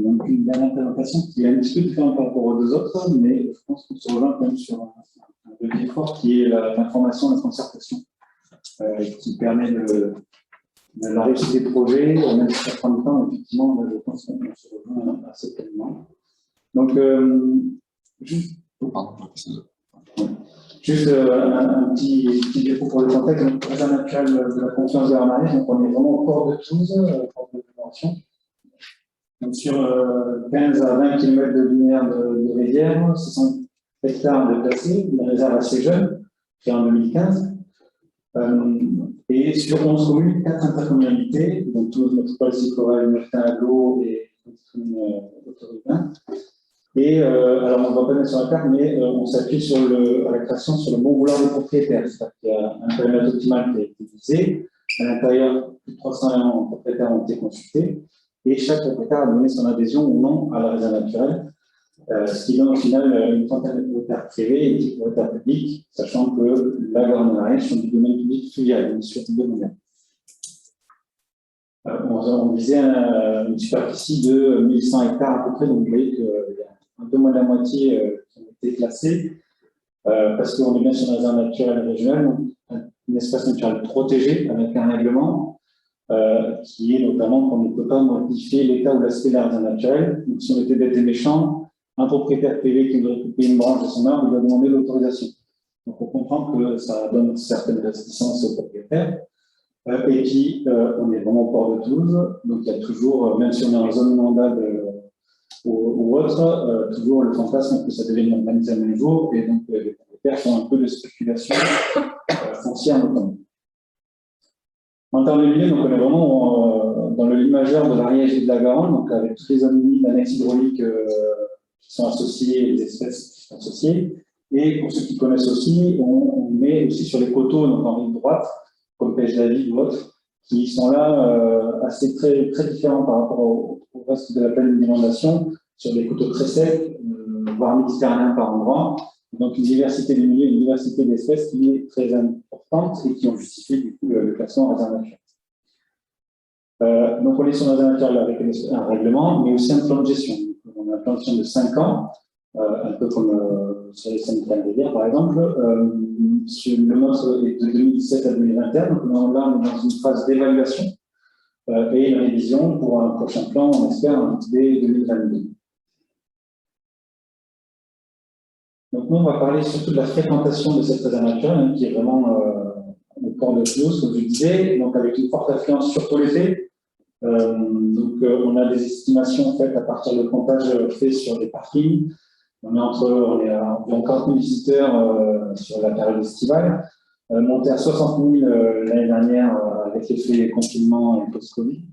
donc une dernière présentation qui est un petit peu différente par rapport aux deux autres, mais je pense qu'on se rejoint quand même sur un levier fort qui est l'information, la concertation, qui permet de la réussite des projets, même si ça prend du temps, effectivement, là, je pense qu'on se rejoint assez pleinement. Donc, juste un petit défaut pour le contexte, donc réseau naturel de la confiance de Armaris, donc on est vraiment au port de Toulouse, port de prévention. Donc sur 15 à 20 km de lumière de rivière, 60 hectares de placés, une réserve assez jeune, créée en 2015. Et sur 11 communes, 4 intercommunalités, donc Toulouse Métropole, Sicorel, Meurthe, Aglo et Autoritaire. Et alors, on ne va pas mettre sur la carte, mais on s'appuie sur à la création sur le bon vouloir des propriétaires. C'est-à-dire qu'il y a un périmètre optimal qui a été visé. À l'intérieur, plus de 300 propriétaires ont été consultés. Et chaque propriétaire a donné son adhésion ou non à la réserve naturelle. Ce qui donne au final une trentaine de propriétaires privés et 10 propriétaires publics, sachant que la Garonne sont du domaine public fluvial, sur du domaine. On visait une superficie de 1100 hectares à peu près, donc vous voyez qu'il y a un peu moins de la moitié qui ont été classés, parce qu'on est bien sur une réserve naturelle régionale, donc un espace naturel protégé avec un règlement qui est notamment qu'on ne peut pas modifier l'état ou l'aspect de la réserve naturelle. Donc si on était bête et méchant, un propriétaire privé qui voudrait couper une branche de son arbre, il doit demander l'autorisation. Donc on comprend que ça donne certaines réticences aux propriétaires. Et puis, on est vraiment au port de Toulouse, donc il y a toujours, même si on est en zone inondable ou autre, toujours le fantasme que ça devienne urbanisé à nouveau, et donc les propriétaires font un peu de spéculation foncière notamment. En termes de milieu, donc on est vraiment dans le lit majeur de l'Ariège et de la Garonne, donc avec toutes les zones humides d'annexe hydraulique qui sont associées, les espèces qui sont associées. Et pour ceux qui connaissent aussi, on met aussi sur les coteaux, donc en rive droite, comme Pêche David ou autres, qui sont là assez très différents par rapport au reste de la plaine d'inondation, sur des coteaux très secs, voire méditerranéens par endroits. Donc une diversité de milieux, une diversité d'espèces qui est très importante et qui ont justifié du coup le classement en réserve naturelle. Donc on est sur une réserve naturelle avec un règlement, mais aussi un plan de gestion. On a un plan de gestion de 5 ans, un peu comme sur les syndicats de rivière par exemple. Le nôtre est de 2017 à 2021, donc là on est dans une phase d'évaluation et une révision pour un prochain plan, on espère, dès 2022. Donc nous, on va parler surtout de la fréquentation de cette réserve naturelle, qui est vraiment au port de Toulouse, comme je disais, donc avec une forte affluence surtout l'été. On a des estimations faites à partir de comptages faits sur des parkings. On est à environ 40 000 visiteurs sur la période estivale, monté à 60 000 l'année dernière avec l'effet confinement et post-Covid.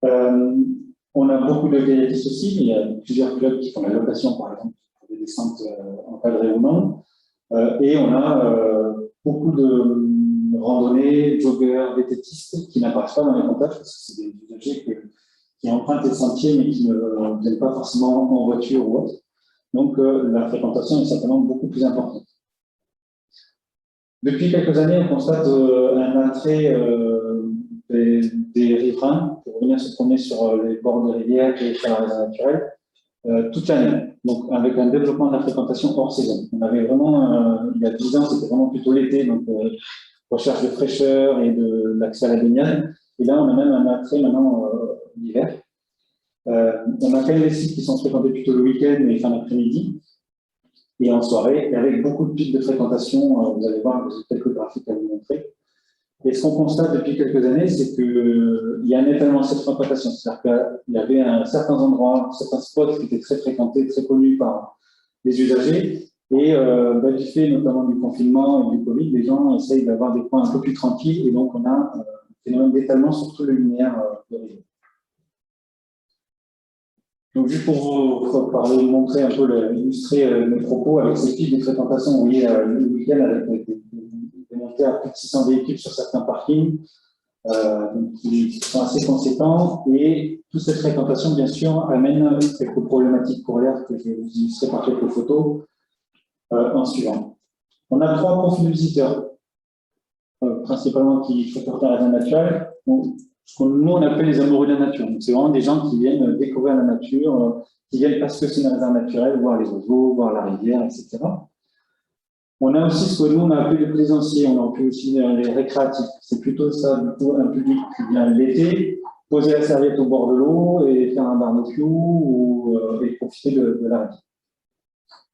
On a beaucoup de kayakistes aussi, il y a plusieurs clubs qui font la location, par exemple, pour des descentes encadrées ou non. Et on a beaucoup de randonnées, joggeurs, vététistes qui n'apparaissent pas dans les comptages parce que c'est des usagers qui empruntent les sentiers mais qui ne viennent pas forcément en voiture ou autre. Donc, la fréquentation est certainement beaucoup plus importante. Depuis quelques années, on constate un attrait des riverains pour venir se promener sur les bords de rivières et sur la réserve naturelle toute l'année. Donc, avec un développement de la fréquentation hors saison. On avait vraiment, il y a 10 ans, c'était vraiment plutôt l'été, donc recherche de fraîcheur et de l'accès à la baignade. Et là, on a même un attrait maintenant l'hiver. On a quand même des sites qui sont fréquentés plutôt le week-end et fin d'après-midi et en soirée, et avec beaucoup de pics de fréquentation. Vous allez voir, j'ai quelques graphiques à vous montrer. Et ce qu'on constate depuis quelques années, c'est qu'il y a un étalement de cette fréquentation. C'est-à-dire qu'il y avait certains endroits, certains spots qui étaient très fréquentés, très connus par les usagers. Et du fait notamment du confinement et du Covid, les gens essayent d'avoir des coins un peu plus tranquilles. Et donc, on a un phénomène d'étalement sur tout le linéaire de réseau. Donc, juste pour vous parler, montrer un peu, illustrer mes propos avec ces pics de fréquentation, vous voyez, le week-end avec des montées à plus de 600 véhicules sur certains parkings, qui sont assez conséquents. Et toute cette fréquentation, bien sûr, amène quelques problématiques courrières que je vais vous illustrer par quelques photos en suivant. On a 3 profils de visiteurs, principalement qui fréquentent la réserve naturelle. Donc, ce qu'on nous on appelle les amoureux de la nature. C'est vraiment des gens qui viennent découvrir la nature, qui viennent parce que c'est une réserve naturelle, voir les oiseaux, voir la rivière, etc. On a aussi ce que nous on a appelé les plaisanciers, on a appelé aussi les récréatifs. C'est plutôt ça, du coup, un public qui vient l'été, poser la serviette au bord de l'eau et faire un barbecue et profiter de la rivière.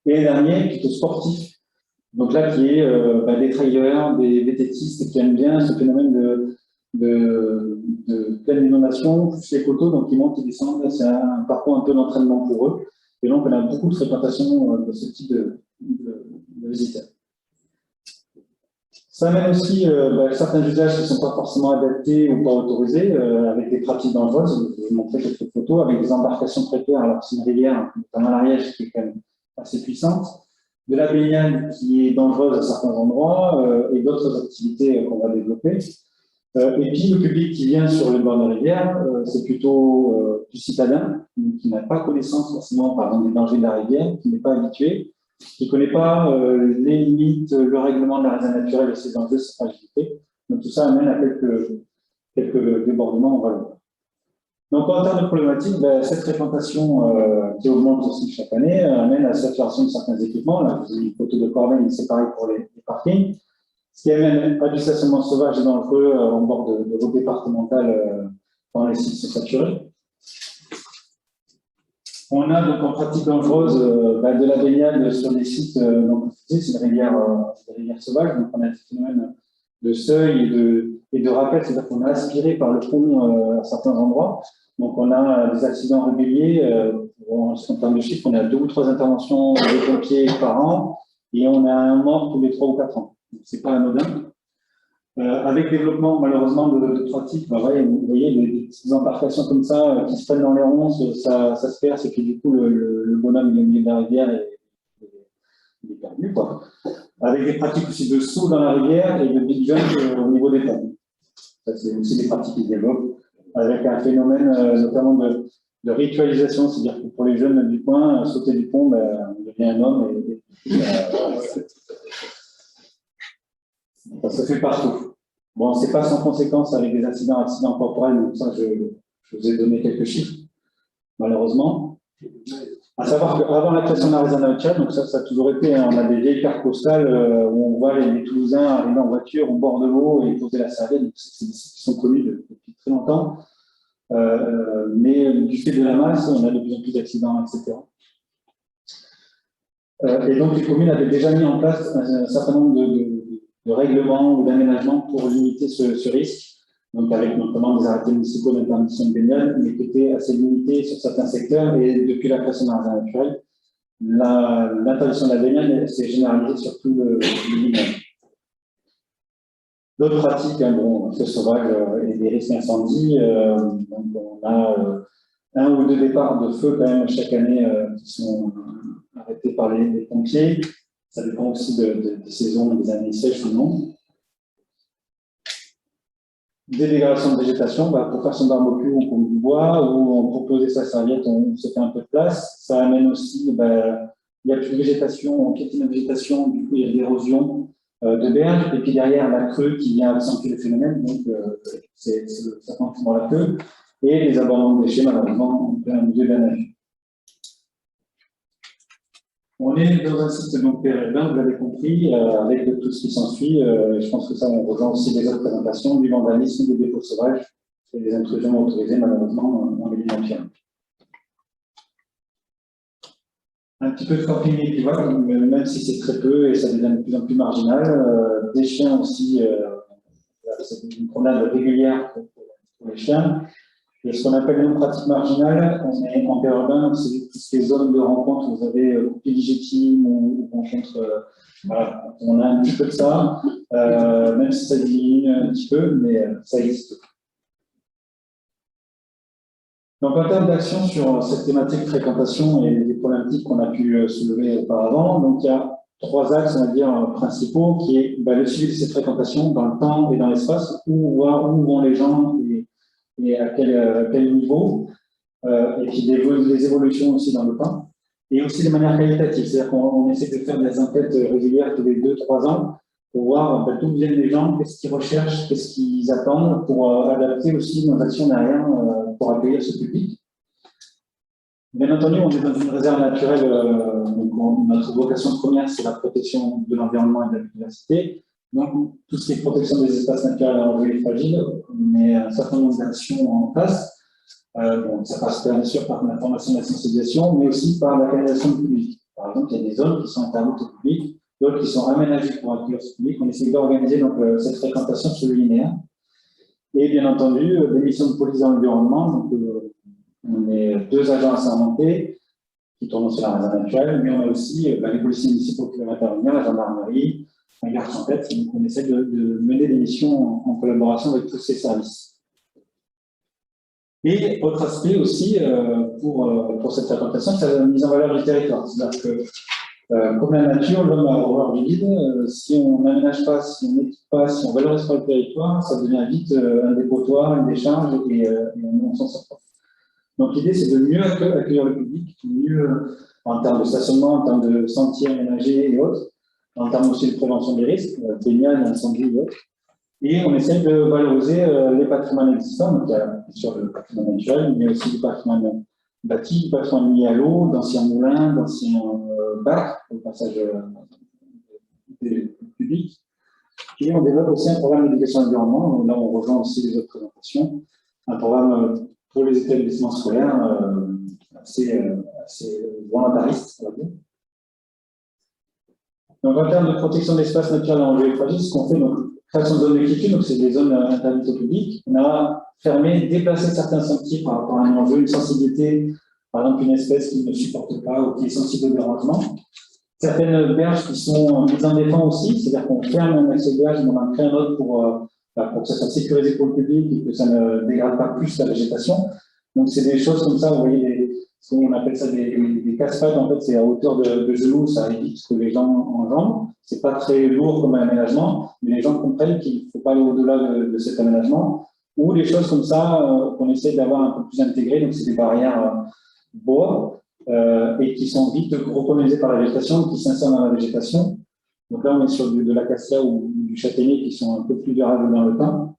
Et le dernier, plutôt sportif. Donc là, qui est des trailers, des vététistes qui aiment bien ce phénomène de pleine inondation, plus les coteaux, donc ils montent, ils descendent. C'est un parcours un peu d'entraînement pour eux. Et donc, on a beaucoup de fréquentation de ce type de visiteurs. Ça amène aussi certains usages qui ne sont pas forcément adaptés ou pas autorisés, avec des pratiques dangereuses. Je vais vous montrer quelques photos avec des embarcations précaires. Alors, c'est une rivière, notamment l'Ariège, qui est quand même assez puissante. De la baignade qui est dangereuse à certains endroits et d'autres activités qu'on va développer. Et puis le public qui vient sur le bord de la rivière, c'est plutôt du citadin, qui n'a pas connaissance forcément par exemple des dangers de la rivière, qui n'est pas habitué, qui ne connaît pas les limites, le règlement de la réserve naturelle et ses enjeux, ses fragilités. Donc tout ça amène à quelques débordements, on va le voir. Donc, en termes de problématiques, cette fréquentation qui augmente aussi chaque année amène à la saturation de certains équipements. Là, vous avez une photo de Corbeil, c'est pareil pour les parkings. Ce qui amène à du stationnement sauvage et dangereux en bord de routes départementales quand les sites sont saturés. On a donc en pratique dangereuse de la baignade sur des sites, c'est une rivière sauvage, donc on a des phénomènes de seuil et de rappel, c'est-à-dire qu'on est aspiré par le pont à certains endroits. Donc, on a des accidents réguliers. En termes de chiffres, on a 2 ou 3 interventions de pompiers par an et on a un mort tous les 3 ou 4 ans. Ce n'est pas anodin. Avec développement, malheureusement, de pratiques, vous voyez, des petites embarcations comme ça qui se prennent dans les ronces, ça se perd, c'est que du coup, le bonhomme, il est au milieu de la rivière et il est perdu, quoi. Avec des pratiques aussi de saut dans la rivière et de big jump au niveau des ponts. Ça, c'est aussi des pratiques qui se développent, avec un phénomène notamment de ritualisation, c'est-à-dire que pour les jeunes du coin, sauter du pont, on devient un homme ça se fait partout. Bon, c'est pas sans conséquence avec des accidents corporels, donc ça, je vous ai donné quelques chiffres, malheureusement. À savoir qu'avant la création de la réserve naturelle, donc ça a toujours été, on a des vieilles cartes postales où on voit les Toulousains arriver en voiture au bord de l'eau et poser la serviette, donc c'est des sites qui sont connus depuis très longtemps. Mais du fait de la masse, on a de plus en plus d'accidents, etc. Et donc, les communes avaient déjà mis en place un certain nombre de règlements ou d'aménagements pour limiter ce risque, donc avec notamment des arrêtés municipaux d'interdiction de baignade, mais qui étaient assez limités sur certains secteurs. Et depuis la création de la réserve naturelle, l'interdiction de la baignade s'est généralisée sur tout le village. D'autres pratiques, feu sauvage et des risques d'incendie, donc on a 1 ou 2 départs de feu quand même chaque année qui sont arrêtés par les pompiers. Ça dépend aussi des saisons, des années sèches ou non. Des dégradations de végétation, pour faire son barbecue, on coupe du bois, ou pour poser sa serviette, on se fait un peu de place. Ça amène aussi, il n'y a plus de végétation, on piétine la végétation, du coup il y a de l'érosion de berges, et puis derrière la crue qui vient accentuer le phénomène, donc ça continue dans la queue, et les abandons de déchets, malheureusement, en plein milieu de la nature. On est dans un site périurbain, vous l'avez compris, avec tout ce qui s'ensuit. Je pense que ça, on rejoint aussi les autres présentations, du vandalisme, des dépôts sauvages et des intrusions autorisées, malheureusement, en milieu naturel. Un petit peu de camping équivalent, même si c'est très peu et ça devient de plus en plus marginal. Des chiens aussi, c'est une promenade régulière pour les chiens. Et ce qu'on appelle une pratique marginale, on est en périurbain, c'est toutes ces zones de rencontre où vous avez légitime ou rencontre. Voilà, on a un petit peu de ça, même si ça diminue un petit peu, mais ça existe. Donc, en termes d'action sur cette thématique de fréquentation et des problématiques qu'on a pu soulever auparavant, donc il y a 3 axes, on va dire, principaux, qui est le suivi de cette fréquentation dans le temps et dans l'espace, où vont les gens et à quel niveau, et puis les évolutions aussi dans le temps, et aussi de manière qualitative, c'est-à-dire qu'on essaie de faire des enquêtes régulières tous les 2-3 ans pour voir d'où viennent les gens, qu'est-ce qu'ils recherchent, qu'est-ce qu'ils attendent, pour adapter aussi nos actions derrière pour accueillir ce public. Bien entendu, on est dans une réserve naturelle, donc notre vocation première, c'est la protection de l'environnement et de la biodiversité. Donc, tout ce qui est protection des espaces naturels enjeux et fragiles, on met un certain nombre d'actions en place. Bon, ça passe bien sûr par l'information et la sensibilisation, mais aussi par la canalisation du public. Par exemple, il y a des zones qui sont interdites au public, d'autres qui sont aménagées pour accueillir ce public. On essaie d'organiser cette fréquentation sur le linéaire. Et bien entendu, des missions de police dans l'environnement. Donc, on est 2 agents assermentés qui tournent sur la réserve naturelle, mais on a aussi les policiers municipaux qui peuvent intervenir, la gendarmerie, un garde champêtre. Donc, on essaie de mener des missions en collaboration avec tous ces services. Et autre aspect aussi pour cette fréquentation, c'est la mise en valeur du territoire. C'est-à-dire que, comme la nature, l'homme a horreur du vide. Si on n'aménage pas, si on n'équipe pas, si on ne valorise pas le territoire, ça devient vite un dépotoir, une décharge, et on s'en sort pas. Donc l'idée, c'est de mieux accueillir le public, mieux en termes de stationnement, en termes de sentiers aménagés et autres, en termes aussi de prévention des risques, baignade, incendie et autres. Et on essaie de valoriser les patrimoines existants, donc il y a bien sûr le patrimoine naturel, mais aussi du patrimoine bâti, du patrimoine lié à l'eau, d'anciens moulins, d'anciens bacs, au passage des publics. Et on développe aussi un programme d'éducation à l'environnement, là on rejoint aussi les autres présentations, un programme pour les établissements scolaires assez volontariste, on va dire. Donc en termes de protection de l'espace naturel en enjeux fragiles, ce qu'on fait, donc, création de zones de quiétude, donc c'est des zones interdites au public. On a fermé, déplacé certains sentiers par rapport à un enjeu, une sensibilité, par exemple une espèce qui ne supporte pas ou qui est sensible au dérangement. Certaines berges qui sont mises en défense aussi, c'est-à-dire qu'on ferme un accès de berge, mais on en crée un autre pour que ça soit sécurisé pour le public et que ça ne dégrade pas plus la végétation. Donc c'est des choses comme ça, vous voyez, on appelle ça des cascades, en fait c'est à hauteur de genoux, ça évite que les gens enjambent. C'est pas très lourd comme aménagement, mais les gens comprennent qu'il ne faut pas aller au-delà de cet aménagement. Ou des choses comme ça qu'on essaie d'avoir un peu plus intégrées, donc c'est des barrières bois et qui sont vite recolonisées par la végétation, qui s'insèrent dans la végétation. Donc là on est sur de l'acacia ou du châtaignier qui sont un peu plus durables dans le temps.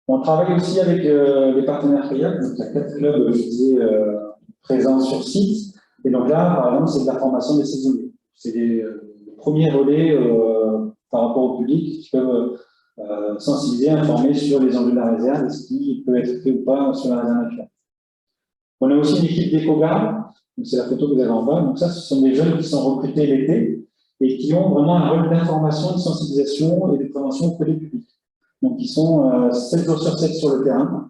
On travaille aussi avec les partenaires CAIAC, donc il y a 4 clubs, je disais, présents sur site. Et donc là, par exemple, c'est de la formation des saisonniers. C'est les premiers relais par rapport au public qui peuvent sensibiliser, informer sur les enjeux de la réserve et ce qui peut être fait ou pas sur la réserve naturelle. On a aussi une équipe d'éco-gardes, c'est la photo que vous avez en bas. Donc ça, ce sont des jeunes qui sont recrutés l'été et qui ont vraiment un rôle d'information, de sensibilisation et de prévention auprès du public. Donc, ils sont 7 jours sur 7 sur le terrain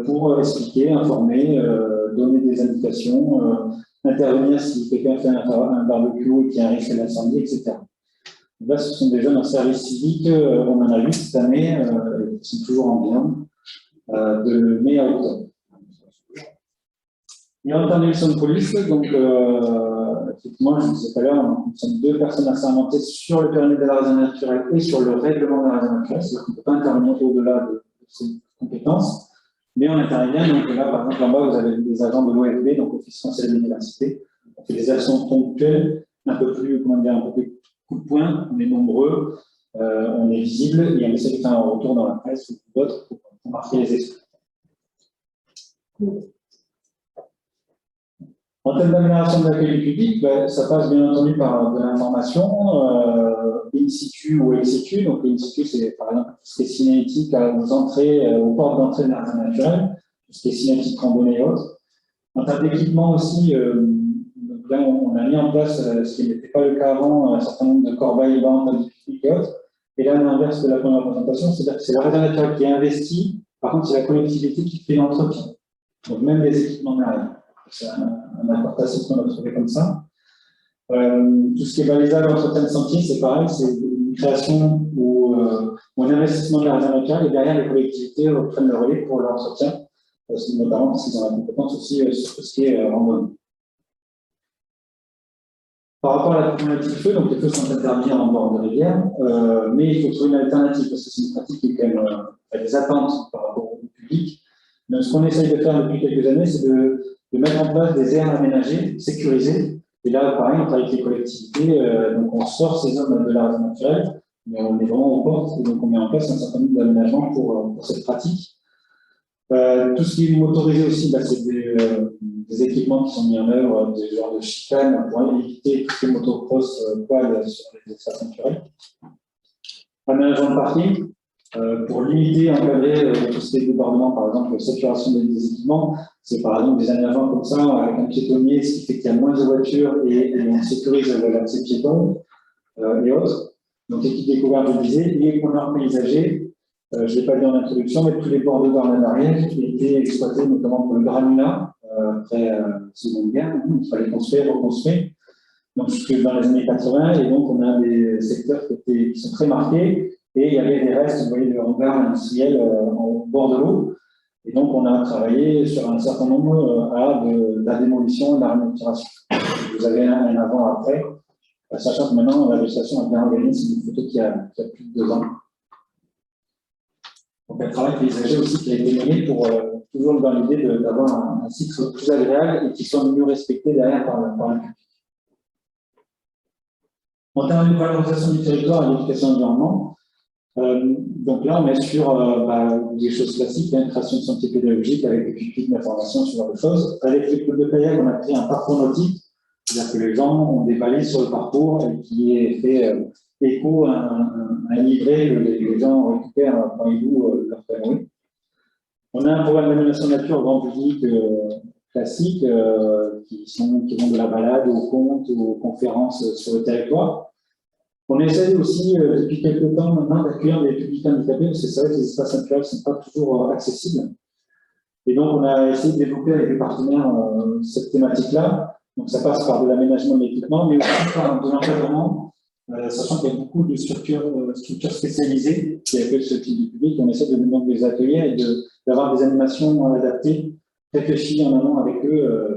pour expliquer, informer, donner des indications, intervenir si quelqu'un fait un barbecue et qu'il y a un risque d'incendie, etc. Donc là, ce sont des jeunes en service civique, on en a 8 cette année, qui sont toujours en bilan, de mai à octobre. Et en termes de mission de police, donc, effectivement, je vous disais tout à l'heure, nous sommes 2 personnes assermentées sur le périmètre de la réserve naturelle et sur le règlement de la réserve naturelle, c'est-à-dire qu'on ne peut pas intervenir au-delà de ces compétences, mais on intervient, donc là, par exemple, en bas, vous avez des agents de l'OFB, donc Office français de l'université, on fait des actions ponctuelles, un peu plus coup de poing, on est nombreux, on est visible, et on essaie de faire un retour dans la presse ou d'autres pour marquer les esprits. En termes d'amélioration de l'accueil du public, ça passe bien entendu par de l'information, in situ ou ex situ. Donc, in situ, c'est par exemple tout ce qui est cinétique aux entrées, aux portes d'entrée de la réserve naturelle, tout ce qui est cinétique, randonnée et autres. En termes d'équipement aussi, là, on a mis en place, ce qui n'était pas le cas avant, un certain nombre de corbeilles, bandes, pique-niques et autres. Et là, l'inverse de la première présentation, c'est-à-dire que c'est la réserve naturelle qui est investie, par contre, c'est la collectivité qui fait l'entretien. Donc, même les équipements derrière. C'est un accord tacite qu'on a trouvé comme ça. Tout ce qui est balisage, entretien de sentier, c'est pareil, c'est une création ou un investissement de la réserve naturelle et derrière les collectivités prennent le relais pour l'entretien, notamment parce qu'ils ont la compétence aussi sur tout ce qui est randonnée. Par rapport à la problématique feu, donc les feux sont interdits en bord de rivière, mais il faut trouver une alternative parce que c'est une pratique qui est quand même des attentes par rapport au public. Donc, ce qu'on essaye de faire depuis quelques années, c'est de mettre en place des aires aménagées, sécurisées, Et là, pareil, on travaille avec les collectivités, donc on sort ces zones de la réserve naturelle, mais on est vraiment aux portes, et donc on met en place un certain nombre d'aménagements pour cette pratique. Tout ce qui est motorisé aussi, bah, c'est des équipements qui sont mis en œuvre, des genres de chicanes pour éviter tout ce qui est motocross, quad sur les espaces naturels. Aménagement de parking, pour limiter, encadrer tout ce qui est débordement, par exemple, la saturation des équipements, c'est par exemple des aménagements comme ça, avec un piétonnier, ce qui fait qu'il y a moins de voitures et on sécurise l'accès piéton et autres. Donc, équipe découverte, je disais, et couleurs paysagers. Je ne l'ai pas dit en introduction, mais tous les bords de garde arrière étaient exploités notamment pour le granulat, après la Seconde Guerre, il fallait construire, reconstruire. Donc, jusque dans les années 80, et donc on a des secteurs qui sont très marqués, et il y avait des restes, vous voyez, de hangars industriels au bord de l'eau. Et donc, on a travaillé sur un certain nombre de la démolition et de la renaturation. Vous avez un avant-après, sachant que maintenant, la végétation a bien organisé, c'est une photo qui a plus de 2 ans. Donc, un travail paysager aussi qui a été mené pour toujours dans l'idée d'avoir un site plus agréable et qui soit mieux respecté derrière par le public. En termes de valorisation du territoire et d'éducation environnement, donc là, on est sur des choses classiques, une création de sentiers pédagogiques avec des pupitres d'information, ce genre de choses. Avec les clubs de kayak, on a créé un parcours nautique, c'est-à-dire que les gens ont des balises sur le parcours et qui est fait écho à un livret que les gens récupèrent quand ils louent leur canoë. On a un programme d'animation nature grand public classique qui vont de la balade aux contes, aux conférences sur le territoire. On essaie aussi, depuis quelques temps maintenant, d'accueillir des publics handicapés, parce que c'est vrai que les espaces naturels ne sont pas toujours accessibles. Et donc, on a essayé de développer avec les partenaires cette thématique-là. Donc, ça passe par de l'aménagement de l'équipement, mais aussi par de l'encadrement, sachant qu'il y a beaucoup de structures spécialisées qui accueillent ce type de public. On essaie de les accueillir et d'avoir des animations adaptées, réfléchies en amont avec eux,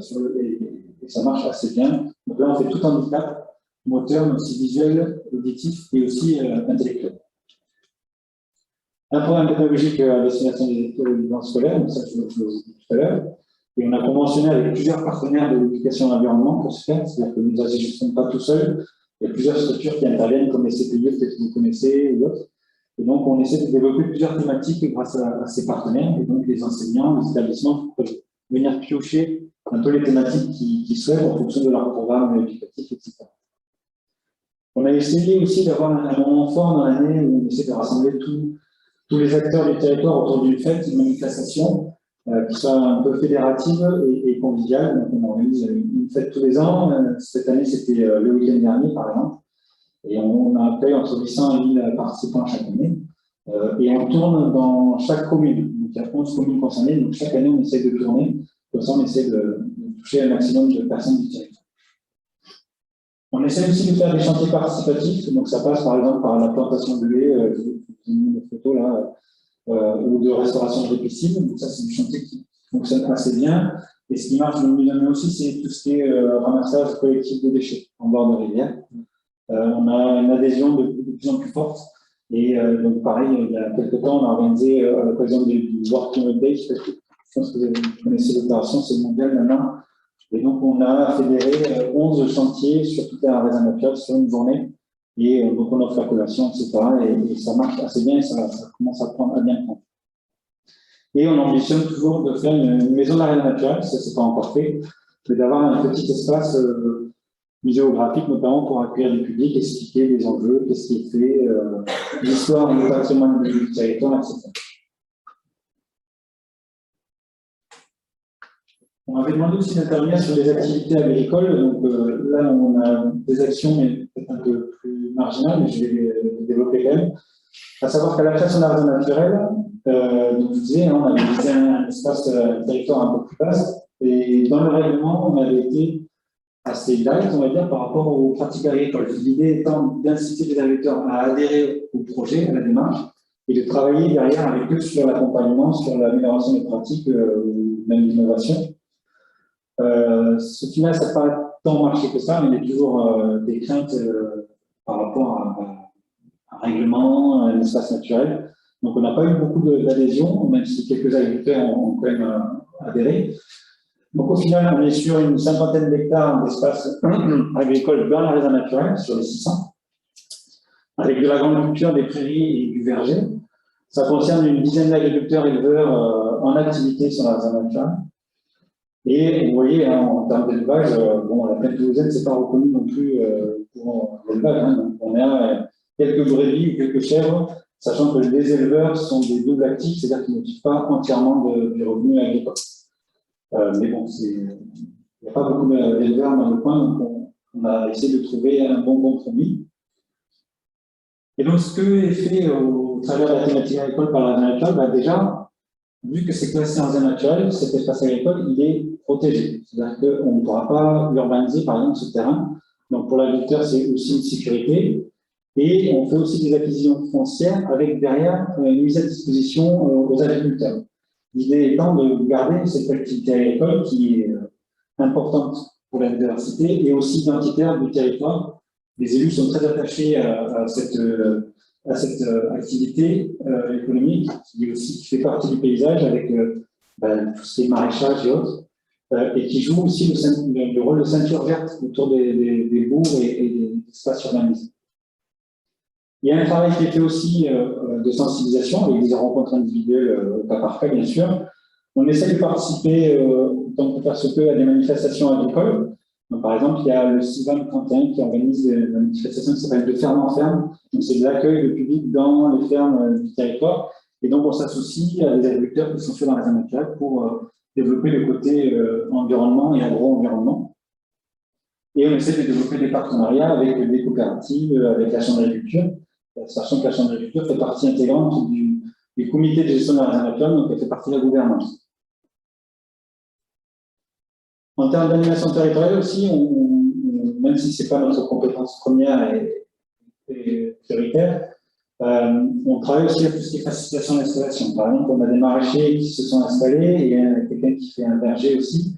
et ça marche assez bien. Donc là, on fait tout handicap, moteur, mais aussi visuel, auditif et aussi intellectuel. Un programme pédagogique à destination des étudiants scolaires, donc ça je vous ai dit tout à l'heure, et on a conventionné avec plusieurs partenaires de l'éducation et de l'environnement pour ce faire, c'est-à-dire que nous n'agissons pas tout seuls, il y a plusieurs structures qui interviennent, comme les CPI, peut-être que vous connaissez, ou d'autres. Et donc on essaie de développer plusieurs thématiques grâce à ces partenaires, et donc les enseignants, les établissements peuvent venir piocher un peu les thématiques qu'ils souhaitent en fonction de leur programme éducatif, etc. On a essayé aussi d'avoir un moment fort dans l'année où on essaie de rassembler tous les acteurs du territoire autour d'une fête, une manifestation qui soit un peu fédérative et conviviale. Donc, on organise une fête tous les ans. Cette année, c'était le week-end dernier, par exemple. Et on a accueilli entre 800 et 1000 participants chaque année. Et on tourne dans chaque commune. Donc, il y a 11 communes concernées. Donc, chaque année, on essaie de tourner. Comme ça, on essaie de toucher un maximum de personnes du territoire. On essaie aussi de faire des chantiers participatifs, donc ça passe par exemple par la plantation de haies, je vous ai mis une photo là, ou de restauration de piscines, donc ça c'est du chantier qui fonctionne assez bien. Et ce qui marche de mieux aussi, c'est tout ce qui est ramassage collectif de déchets en bord de rivière. On a une adhésion de plus en plus forte, et donc pareil, il y a quelques temps, on a organisé à l'occasion du Working Day, je pense que vous connaissez l'opération, c'est mondial maintenant. Et donc, on a fédéré 11 chantiers sur toute la réserve naturelle sur une journée. Et donc, on offre la collation, etc. Et ça marche assez bien et ça commence à bien prendre. Et on ambitionne toujours de faire une maison de la réserve naturelle, ça, c'est pas encore fait, mais d'avoir un petit espace muséographique, notamment pour accueillir du public, expliquer les enjeux, qu'est-ce qui est fait, l'histoire du patrimoine du territoire, etc. On avait demandé aussi d'intervenir sur les activités agricoles. Donc là, on a des actions, mais peut-être un peu plus marginales, mais je vais les développer quand même. À savoir qu'à la création de la réserve naturelle, donc je vous disais, on avait visé un espace, un territoire un peu plus vaste. Et dans le règlement, on avait été assez light, on va dire, par rapport aux pratiques agricoles. L'idée étant d'inciter les agriculteurs à adhérer au projet, à la démarche, et de travailler derrière avec eux sur l'accompagnement, sur l'amélioration des pratiques, ou même l'innovation. Ce final, ça n'a pas tant marché que ça, mais il y a toujours des craintes par rapport à un règlement, à un espace naturel. Donc, on n'a pas eu beaucoup d'adhésion, même si quelques agriculteurs ont quand même adhéré. Donc au final, on est sur une cinquantaine d'hectares d'espace agricole dans la réserve naturelle, sur les 600, avec de l'agriculture, des prairies et du verger. Ça concerne une dizaine d'agriculteurs éleveurs en activité sur la réserve naturelle. Et vous voyez, hein, en termes d'élevage, bon, la plaine toulousaine, ce n'est pas reconnu non plus pour l'élevage. Hein. On a quelques brebis ou quelques chèvres, sachant que les éleveurs sont des doubles actifs, c'est-à-dire qu'ils ne vivent pas entièrement du revenu agricole. Mais bon, il n'y a pas beaucoup d'éleveurs dans le coin, donc on a essayé de trouver un bon compromis. Et donc, ce que est fait au travers de la thématique agricole par la réserve naturelle, bah déjà, vu que c'est classé en réserve naturelle, cet espace agricole, il est protégé. C'est-à-dire qu'on ne pourra pas urbaniser, par exemple, ce terrain. Donc, pour l'agriculteur, c'est aussi une sécurité. Et on fait aussi des acquisitions foncières avec derrière une mise à disposition aux agriculteurs. L'idée étant de garder cette activité agricole qui est importante pour la diversité et aussi identitaire du territoire. Les élus sont très attachés à cette activité économique qui fait partie du paysage avec tout ce qui est maraîchage et autres, et qui joue aussi le rôle de ceinture verte autour des bourgs et des espaces urbanisés. Il y a un travail qui est fait aussi de sensibilisation avec des rencontres individuelles au cas par cas, bien sûr. On essaie de participer, tant que faire se peut, à des manifestations agricoles. Donc, par exemple, il y a le CIVAM 31 qui organise une manifestation qui s'appelle De ferme en ferme. C'est de l'accueil de public dans les fermes du territoire. Et donc, on s'associe à des agriculteurs qui sont sur la réserve naturelle pour développer le côté environnement et agro-environnement. Et on essaie de développer des partenariats avec des coopératives, avec la Chambre d'agriculture, sachant que la Chambre d'agriculture fait partie intégrante du comité de gestion de la réserve naturelle, donc elle fait partie de la gouvernance. En termes d'animation territoriale aussi, même si ce n'est pas notre compétence première et prioritaire, on travaille aussi à tout ce qui est facilitation d'installation. Par exemple, on a des maraîchers qui se sont installés et il y a quelqu'un qui fait un verger aussi.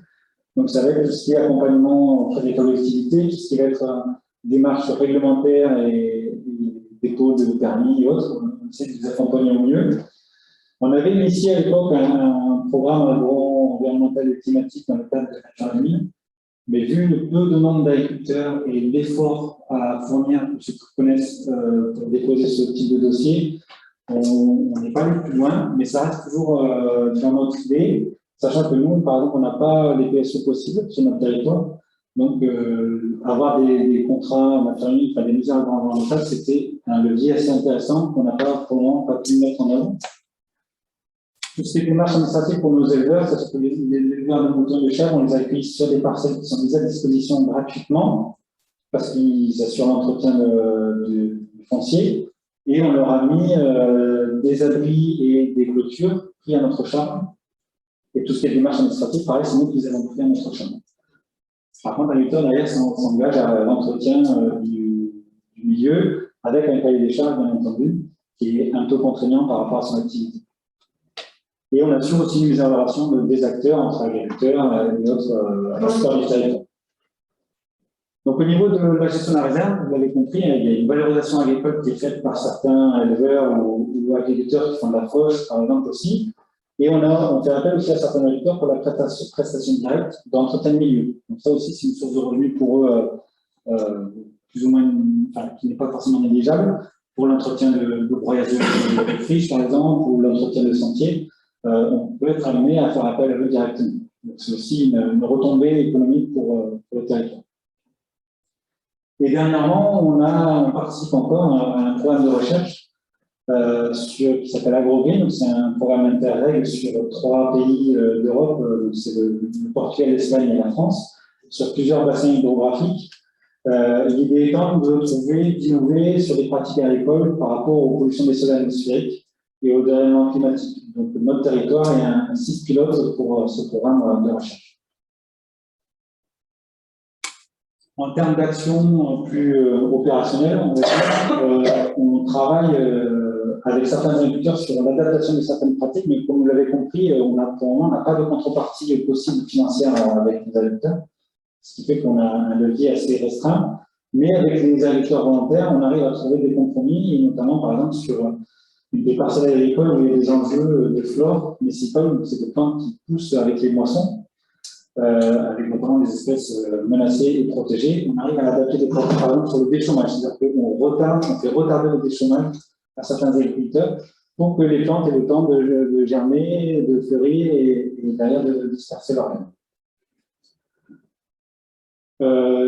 Donc, ça va être tout ce qui est accompagnement auprès des collectivités, tout ce qui va être démarches réglementaires et dépôt de permis et autres. On essaie de les accompagner au mieux. On avait initié à l'époque un programme agro-environnemental et climatique dans le cadre de Nature 2000, mais vu le peu de nombre d'agriculteurs et l'effort à fournir pour ceux qui connaissent pour déposer ce type de dossier, on n'est pas allé plus loin, mais ça reste toujours dans notre idée, sachant que nous, par exemple, on n'a pas les PSE possibles sur notre territoire. Donc, avoir des contrats matériels, enfin des mesures environnementales, c'était un levier assez intéressant qu'on n'a pas pour le moment pas pu mettre en avant. Tout ce qui est démarche administrative pour nos éleveurs, c'est que les éleveurs de moutons et de chèvres, on les accueille sur des parcelles qui sont mises à disposition gratuitement, parce qu'ils assurent l'entretien du foncier, et on leur a mis des abris et des clôtures pris à notre charge. Et tout ce qui est démarche administrative, pareil, c'est nous qui les avons pris à notre charge. Par contre, l'agriculteur derrière s'engage à l'entretien du milieu, avec un cahier des charges, bien entendu, qui est un peu contraignant par rapport à son activité. Et on assure aussi une mise en relation des acteurs entre agriculteurs et autres acteurs du territoire. Donc, au niveau de la gestion de la réserve, vous l'avez compris, il y a une valorisation agricole qui est faite par certains éleveurs ou agriculteurs qui font de la fauche, par exemple, aussi. Et on fait appel aussi à certains agriculteurs pour la prestation directe d'entretien de milieu. Donc, ça aussi, c'est une source de revenus pour eux, plus ou moins, qui n'est pas forcément négligeable, pour l'entretien de broyage de friches, par exemple, ou l'entretien de sentiers. On peut être amené à faire appel à eux directement. C'est aussi une retombée économique pour le territoire. Et dernièrement, on participe encore à un programme de recherche qui s'appelle AgroGreen. C'est un programme interreg sur 3 pays d'Europe, c'est le Portugal, l'Espagne et la France, sur plusieurs bassins hydrographiques. L'idée étant d'innover sur des pratiques agricoles par rapport aux pollutions des sols atmosphériques et au dérèglement climatique. Donc, notre territoire est un site pilote pour ce programme de recherche. En termes d'action plus opérationnelle, on travaille avec certains agriculteurs sur l'adaptation de certaines pratiques, mais comme vous l'avez compris, pour le moment, on n'a pas de contrepartie possible financière avec les agriculteurs, ce qui fait qu'on a un levier assez restreint. Mais avec les agriculteurs volontaires, on arrive à trouver des compromis, et notamment, par exemple, sur des parcelles agricoles où il y a des enjeux de flore municipale, c'est des plantes qui poussent avec les moissons. avec notamment des espèces menacées et protégées. On arrive à adapter des pratiques, par exemple, sur le déchômage, c'est-à-dire qu'on fait retarder le déchômage à certains agriculteurs pour que les plantes aient le temps de germer, de fleurir et derrière de disperser leur graines.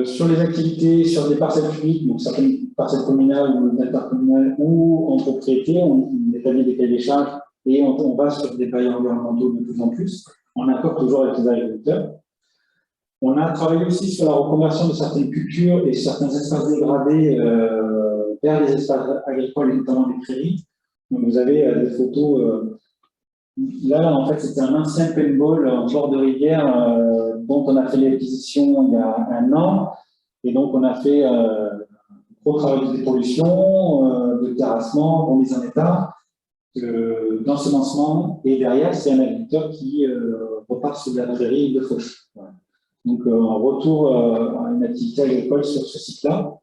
Sur les activités, sur des parcelles publiques, donc certaines parcelles communales ou intercommunales ou en propriété, on établit des cahiers des charges et on va sur des bails environnementaux de plus en plus, en accord toujours avec les agriculteurs. On a travaillé aussi sur la reconversion de certaines cultures et certains espaces dégradés vers des espaces agricoles, et notamment des prairies. Donc vous avez des photos. Là, en fait, c'était un ancien paintball en bord de rivière dont on a fait l'acquisition il y a un an. Et donc, on a fait un gros travail de dépollution, de terrassement, de mise en état, d'ensemencement. Et derrière, c'est un agriculteur qui repart sur la prairie de fauche. Voilà. Donc, un retour à une activité agricole sur ce site-là.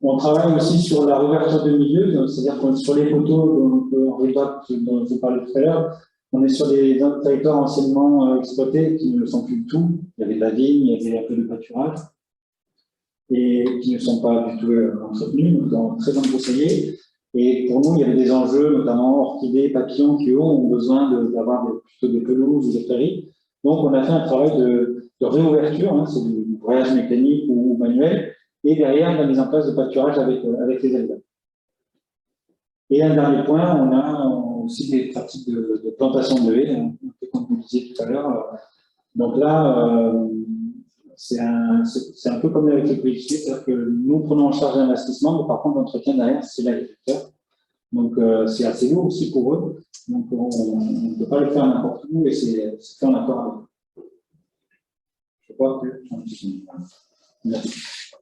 On travaille aussi sur la réouverture de milieux, c'est-à-dire que sur les photos dont je parlais tout à l'heure, on est sur des territoires anciennement exploités qui ne le sont plus du tout. Il y avait de la vigne, il y avait un peu de pâturage, et qui ne sont pas du tout entretenus, donc très embroussaillés. Et pour nous, il y avait des enjeux, notamment orchidées, papillons, qui ont besoin d'avoir plutôt des pelouses ou des prairies. Donc, on a fait un travail de réouverture, hein, c'est du broyage mécanique ou manuel, et derrière, la mise en place de pâturage avec les éleveurs. Et un dernier point, on a aussi des pratiques de plantation de haies, un peu comme vous disiez tout à l'heure. Donc là, c'est un peu comme avec les policiers, c'est-à-dire que nous prenons en charge l'investissement, mais par contre, l'entretien derrière, c'est l'agriculteur. Donc, c'est assez lourd aussi pour eux. Donc, on ne peut pas le faire n'importe où et c'est fait en accord avec eux. Je crois que... Merci.